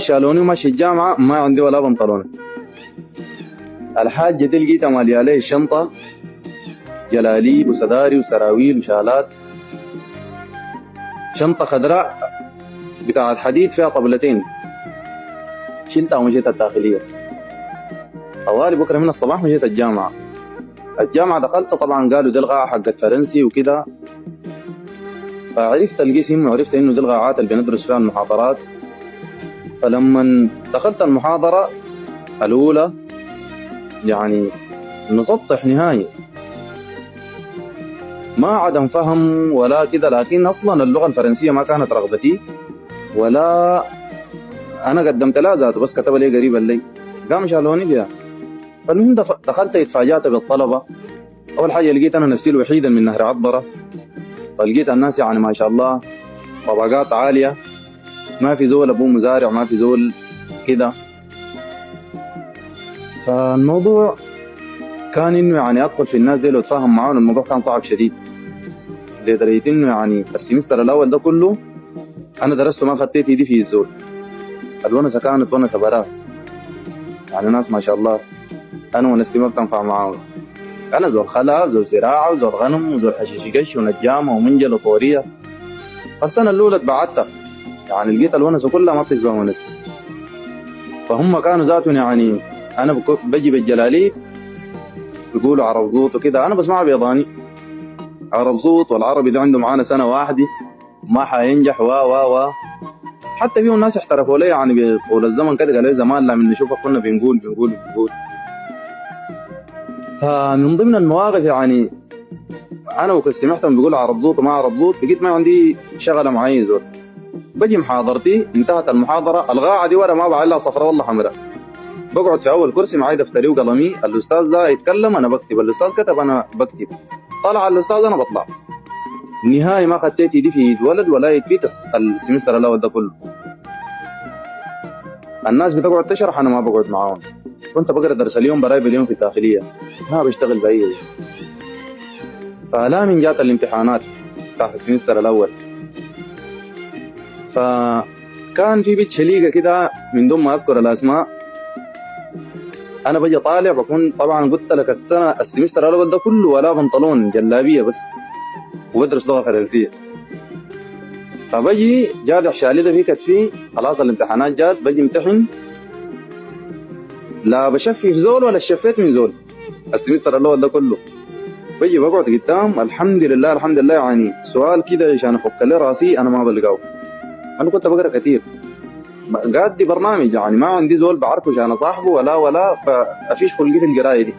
شالوني وماشي الجامعة ما عندي ولا بنطلون. الحاجة دي لقيتها مالي عليه الشنطة جلاليب وسداري وسراويل وشالات، شنطة خضراء بتاعت حديد فيها طبلتين، شلتها ومشيت الداخلية. طوالي بكرة من الصباح مشيت الجامعة. الجامعة دخلت طبعا قالوا دي القاعة حقت فرنسي وكده، فعرفت القسم وعرفت انه دي القاعات اللي بندرس فيها المحاضرات. فلما دخلت المحاضرة الأولى يعني نسطح نهائي، ما عدم فهم ولا كده، لكن أصلا اللغة الفرنسية ما كانت رغبتي ولا أنا قدمت لها ذاته، بس كتب لي قريبا لي قام شالوني بها. فالمهم دخلت اتفاجأت بالطلبة. أول حاجة لقيت أنا نفسي الوحيدا من نهر عطبرة، فلقيت الناس يعني ما شاء الله طبقات عالية، ما في زول أبوه مزارع، ما في زول كده. فالموضوع كان إنه يعني أدخل في الناس دي لو أتفاهم معاهم الموضوع كان صعب شديد، لدرجة إنه يعني السمستر الأول ده كله أنا درسته ما خديت يدي فيه الزول. الونسة كانت ونسة براء، يعني ناس ما شاء الله أنا ونستي ما بتنفع معاهم. أنا زول خلا زول زراعة وزول غنم وزول حشيش قش ونجامة ومنجل وطورية. السنة الأولى اتبعدت، يعني لقيت الونسة كلها ما بتشبه ونستي. فهم كانوا ذاتهم يعني أنا بجي بالجلاليب بيقولوا عرب زوط وكده، أنا بسمعها بيضاني عرب زوط، والعربي ده عنده معانا سنة واحدة ما حينجح و حتى فيهم ناس احترفوا لي يعني بطول الزمن كده، قالوا لي زمان لما نشوفك كنا بنقول. فمن ضمن المواقف يعني انا وكنت سمعتهم بيقولوا عرب زوط وما عرب زوط، لقيت ما عندي شغله معي زول. بجي محاضرتي انتهت المحاضره، القاعه دي ورا ما بعمل لها صفراء والله حمراء، بقعد في اول كرسي معي دفتري وقلمي، الاستاذ ده يتكلم انا بكتب، الاستاذ كتب انا بكتب، طلع الاستاذ انا بطلع. نهائي ما خديت يدي في يد ولد ولا يد في السمستر الاول ده كله. الناس بتقعد تشرح انا ما بقعد معاهم، كنت بقرا درس اليوم براي باليوم في الداخليه، ما بشتغل باي شيء. فلا من جات الامتحانات بتاعت السمستر الاول، فكان في بنت شليقه كده من دون ما اذكر الاسماء، انا بجي طالع بكون طبعا قلت لك السمستر الاول ده كله ولا بنطلون جلابيه بس، وبدرس لغه فرنسيه. فبجي جادع شالده في كتفي، خلاص الامتحانات جات، بجي امتحن لا بشفف زول ولا شفيت من زول السمستر الاول ده كله. بجي بقعد قدام الحمد لله يعني سؤال كده عشان افك لي راسي انا ما بلقاه. انا كنت بقرا كثير، قادي برنامج يعني ما عندي زول بعرفه عشان اصاحبه ولا فافيش خلقي في القرايه دي.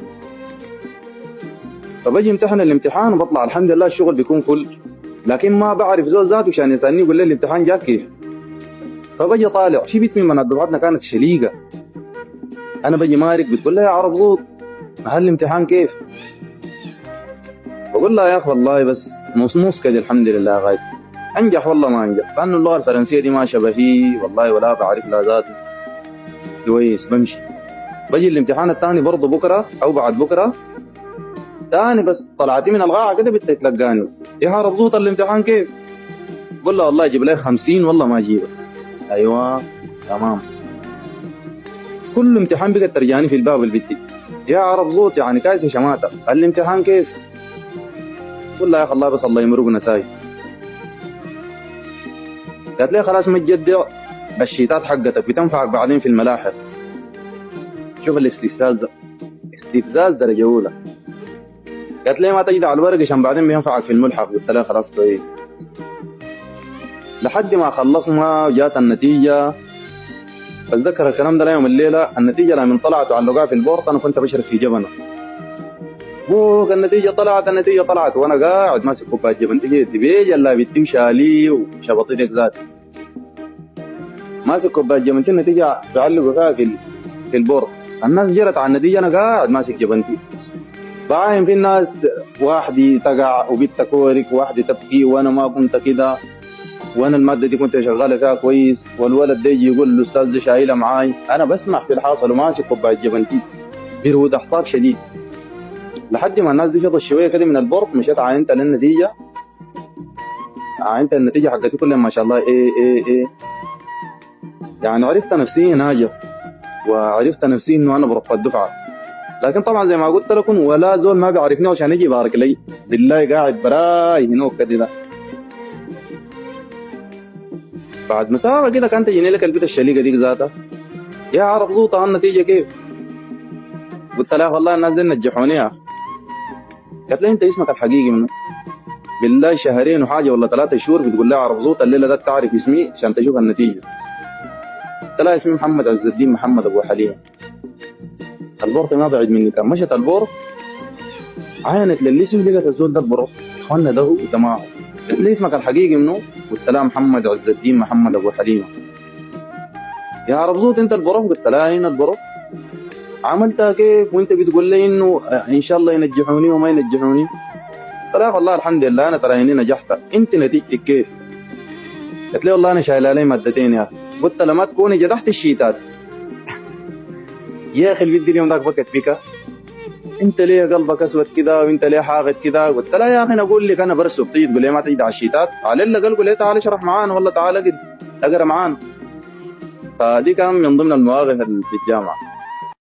فبجي امتحن الامتحان وبطلع الحمد لله الشغل بيكون فل، لكن ما بعرف زول ذاته عشان يسالني يقول لي الامتحان جاك كيف. فبجي طالع في بنت من دفعتنا كانت شليقه، انا بجي مارك بتقول لي يا عرب زوط هل الامتحان كيف؟ بقول لها يا اخ والله بس نص كده الحمد لله غايب، انجح والله ما انجح، لانه اللغه الفرنسيه دي ما شبهي والله ولا بعرف لا ذاتي كويس. بمشي بجي الامتحان الثاني برضه بكره او بعد بكره ثاني، بس طلعتي من القاعه كده بتتلقاني يا عرب زوط الامتحان كيف؟ بقول لها والله اجيب لي 50 والله ما اجيبها. ايوه تمام. كل امتحان بقت ترجعني في الباب البتي يا عرب زوط يعني كايسه شماته الامتحان كيف؟ قول لها يا اخي الله بس الله يمرقنا ساي. قالت لي خلاص ما تجدع، الشيتات حقتك بتنفعك بعدين في الملاحق. شوف الاستفزاز ده، استفزاز درجه اولى. قالت لي ما تجدع الورق عشان بعدين بينفعك في الملحق. قلت لها خلاص كويس. لحد ما خلصنا جات النتيجه، بتذكر الكلام ده يوم الليله. النتيجه لما طلعت وعلقوها في البورط انا كنت بشرب في جبنه، النتيجه طلعت وانا قاعد ماسك كوبايه جبن، تجي بيجي وشالي وشبطتك ذاتي ماسك كوبايه جبن، النتيجه بيعلقوا فيها في البورط. الناس جرت على النتيجه انا قاعد ماسك جبنتي، باين في الناس واحده تقع وبنت كورك واحده تبكي وانا ما كنت كده، وانا الماده دي كنت شغاله فيها كويس، والولد ده يجي يقول الاستاذ ده شايلها معاي، انا بسمع في الحاصل وماسك كوبايه جبنتي برود احطاب شديد. لحد ما الناس دي شطت شويه كده من البورط، مشيت عينت للنتيجه، عينت النتيجه حقتي كلها ما شاء الله ايه يعني عرفت نفسي ناجح وعرفت نفسي انه انا برفع الدفعه. لكن طبعا زي ما قلت لكم ولا زول ما بيعرفني عشان يجي يبارك لي، بالله قاعد براي هنا كده. بعد مسافه كده كانت تجيني لك البيت الشليقه ديك ذاتها، يا عرب زوطه النتيجه كيف؟ قلت لها والله الناس دي نجحوني يا. قالت لي انت اسمك الحقيقي منه؟ بالله شهرين وحاجه ولا 3 شهور بتقول لي عرب زوطه الليله ده تعرف اسمي عشان تشوف النتيجه. قلت لها اسمي محمد عز الدين محمد ابو حليم. البورت ما بعد مني، كان مشت البورت عينت للاسم لقت الزول ده بروح اخوانا ده هو تمام. قلت لي اسمك الحقيقي منه؟ قلت لها محمد عز الدين محمد ابو حليمه. يا عرب زوط انت البروف؟ قلت لها اين البروف؟ عملتها كيف وانت بتقول لي انه ان شاء الله ينجحوني وما ينجحوني؟ قلت لها والله الحمد لله انا ترى اني نجحت، انت نتيجتك كيف؟ قلت لي والله انا شايل علي مادتين يا اخي. قلت لما تكوني جدحت الشيتات يا اخي الفيديو اليوم ذاك بكت فيك، انت ليه قلبك اسود كده وانت ليه حاقد كده؟ قلت لها يا اخي انا اقول لك انا برسب طيب، تقول لي ما تجدع الشيتات على الا قال لي تعال اشرح معانا والله تعال اقرا معانا. فدي كان من ضمن المواقف في الجامعه.